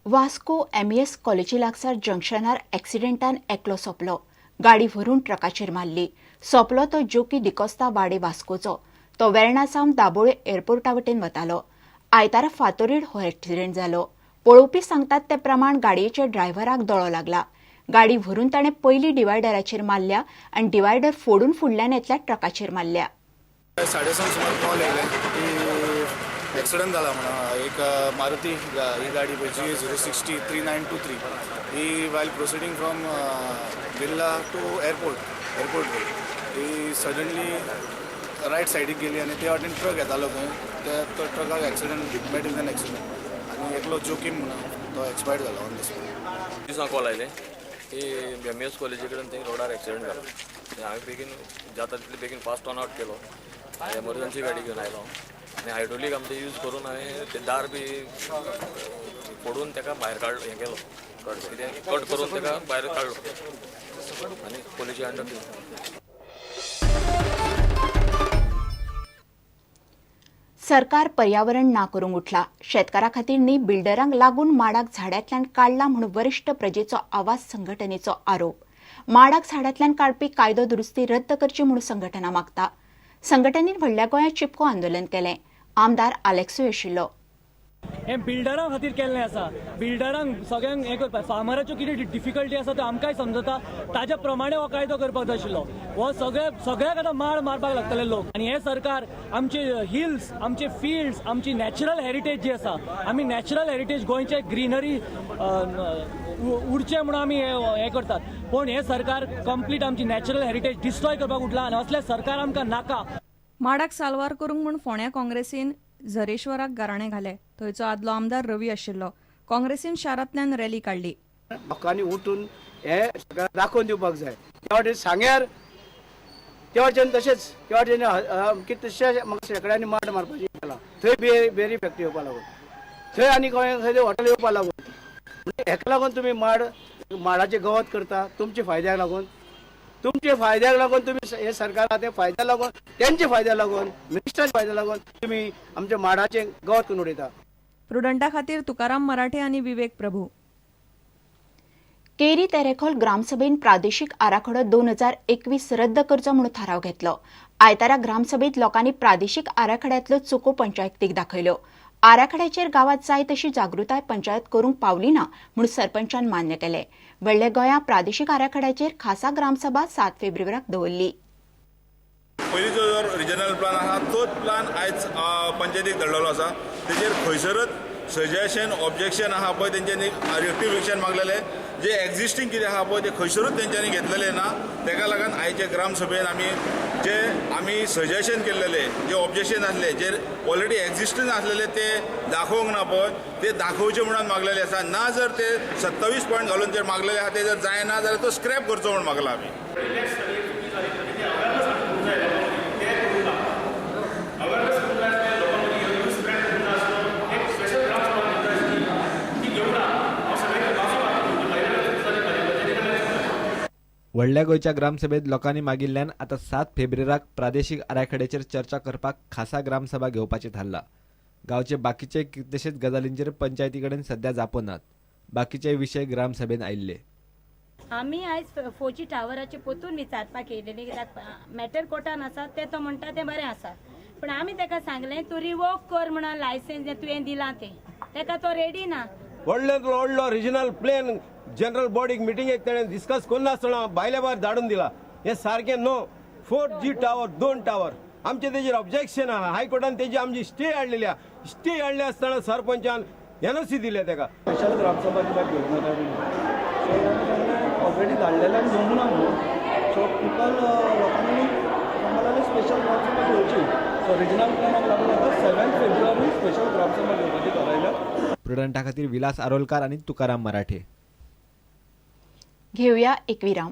Vasco MES कॉलेजी लागसार जंक्शनार एक्सिडेंटान एकलो सोंपलो. गाडी व्हरून ट्रकाचेर मारली. सोंपलो तो जोकी डिकोस्ता वाडे वास्कोचो. तो वेर्णा सावन दाबोळे एअरपोर्टा वटेन वतालो. आयतारा फातोरीड हो एक्सिडेंट जालो. पळोवपी सांगतात ते प्रमाण गाडयेच्या ड्रायव्हराक दोळो लागला. गाडी व्हरून ताणें पयली डिवायडराचेर मारल्या आनी डिवायडर फोडून फुडल्यान येतल्या ट्रकाचेर मारल्या. 5:30 सुमार कॉल येयलें की एक्सिडेंट जाला म्हणून. एक मारुती ही गाडी GA060 3923 ही while proceeding from Birla to airport ही सडनली रायट सायडीक गेली आनी ते वाटेन ट्रक येतालो खंय तो ट्रकाक एक्सिडेंट मेडिकल एक्सिडेंट आनी एकलो जोखीम म्हणून तो एक्सपायर्ड जालो ऑन द स्पॉट. दिसा कॉल आयले की एमईएस कॉलेजी कडेन थंय रोडार एक्सिडेंट जालो. हांवें बेगीन जाता तितले बेगीन फास्ट टर्न आवट केलो. एमर्जन्सी गाडी घेवन आयलो आनी हायड्रोलीक आमचे यूज करून हांवें ते दार बी फोडून ताका भायर हें केलो. कट करून ताका भायर काडलो आनी पोलिशी अंडर दिलो. सरकार पर्यावरण ना करूंक उठला. शेतकारा खातीर न्ही बिल्डरांक लागून माडाक झाडांतल्यान काडला म्हणून वरिष्ठ प्रजेचो आवाज संघटनेचो आरोप. माडाक झाडांतल्यान काडपी कायदो दुरुस्ती रद्द करची म्हणून संघटना मागता. संघटनेन व्हडल्या गोंयांत चिपको आंदोलन केलें. आमदार आलेक्सूय आशिल्लो. हे बिल्डरां खातीर केल्लें आसा. बिल्डरांक सगळ्यांक हें करपाक फार्मराच्यो कितें डिफिकल्टी आसा त्यो आमकांय समजता. ताज्या प्रमाणे हो कायदो करपाक जाय आशिल्लो. हो सगळ्याक आतां माड मारपाक लागतले लोक. आनी हे सरकार आमचे हिल्स, आमचे फिल्ड्स, आमची नॅचरल हेरिटेज जी आसा, आमी नॅचरल हेरिटेज गोंयचे ग्रीनरी उरचे म्हणून आमी हें करतात. पूण हे सरकार कंप्लीट आमची नॅचरल हेरिटेज डिस्ट्रॉय करपाक उठला आनी असले सरकार आमकां नाका. माडाक साल्वार करूंक म्हूण फोंड्या काँग्रेसीन झरेश्वराक गाराणें घालें. थंयचो आदलो आमदार रवी आशिल्लो. काँग्रेसीन शारांतल्यान रॅली काडली. लोकांनी उठून हे दाखोवन दिवपाक जाय. त्या वाटेन सांग्यार त्या वाटेन तशेंच त्या वाटेन कितें म्हाका शेकड्यांनी माड मारपाचें केलां. थंय बेरी फॅक्टरी येवपा लागून थंय आनी खंय हॉटेल येवपा लागून. हेका लागून तुमी माडाचें गवत करता तुमच्या फायद्याक लागून. तुमच्या फायद्याक लागून तुम्ही हे सरकार ते फायद्या लागून त्यांच्या फायद्या लागून मिनिस्टराच्या फायद्या लागून तुम्ही आमच्या माडाचें गवत करून उडयता. प्रुडंटा खातीर तुकाराम मराठे आनी विवेक प्रभू. केरी तेरेखोल ग्रामसभेन प्रादेशीक आराखडो 2021 रद्द करचो म्हणून थाराव घेतलो. आयतारा ग्रामसभेत लोकांनी प्रादेशीक आराखड्यांतल्यो चुको पंचायतीक दाखयल्यो. आराखड्याचेर गावात जाय तशी जागृताय पंचायत करूंक पावली ना म्हणून सरपंचान मान्य केलें. वेळ्ळे गोंया प्रादेशीक आराखड्याचेर खासा ग्रामसभा 7 फेब्रुवारीक दवरली. पयलींचो जो रिजनल प्लान आसा तोच प्लान आयज पंचायतीक धाडलेलो आसा. तेजेर खंयसरच सजेशन ऑब्जेक्शन आहा पळय तेंच्यांनी रेक्टिफिकेशन मागलेले. जे एक्झिस्टींग कितें आहा पळय ते खंयसरूच तेंच्यांनी घेतलेले ना. तेका लागून आयचे ग्रामसभेन आमी सजेशन केल्लेले जे ऑब्जेक्शन आसले जे ऑलरेडी एक्झिस्टींग आसलेले ते दाखोवंक ना पळय ते दाखोवचे म्हणून मागलेले आसा. ना जर ते 27 पॉयंट घालून जर मागलेले आहा ते जर जायना जाल्यार तो स्क्रॅप करचो म्हणून मागला आमी. व्हडल्या गोंयच्या ग्रामसभेत लोकांनी मागिल्ल्यान आतां 7 फेब्रुवारीक प्रादेशीक आराखड्याचेर चर्चा करपाक खासा ग्रामसभा घेवपाचें थारला. गांवचे बाकीचे कितलेशेच गजालींचेर पंचायती कडेन सध्या जापनात. बाकीचे विशय ग्रामसभेन आयिल्ले. आमी आयज फोजी टावराचे पोतून विचारपाक येयलेली कित्याक मॅटर कोर्टान आसा ते तो म्हणटा तें बरें आसा. पूण आमी ताका सांगलें तूं रिवोक कर म्हणून लायसन्स जें तुवें दिलां तें ताका तो रेडी ना. व्हडलो रिजनल प्लॅन जनरल बॉडीक मिटिंगेक तेणें डिस्कस करनासतना भायल्या भायर धाडून दिला. हे सारकें नो. 4G टावर 2 टावर आमचे तेजेर ऑब्जेक्शन आहा. हायकोर्टान तेजी आमची स्टे हाडलेली आहा. स्टे हाडले आसतना सरपंचान NOC दिले तेका. स्पेशल ग्रामसभा कित्याक घेवंक ऑलरेडी धाडलेल्यान घेवंक ना म्हणून. सो पीपल लोकांनी आम्हाला स्पेशल ग्रामसभा घेवची. सो रिजनल प्लॅनाक लागून आतां 7 फेब्रुवारी स्पेशल ग्रामसभा घेवपाची थारायल्या. प्रुडंटा खातीर विलास आरोलकार आनी तुकाराम मराठे. घेवया एक विराम.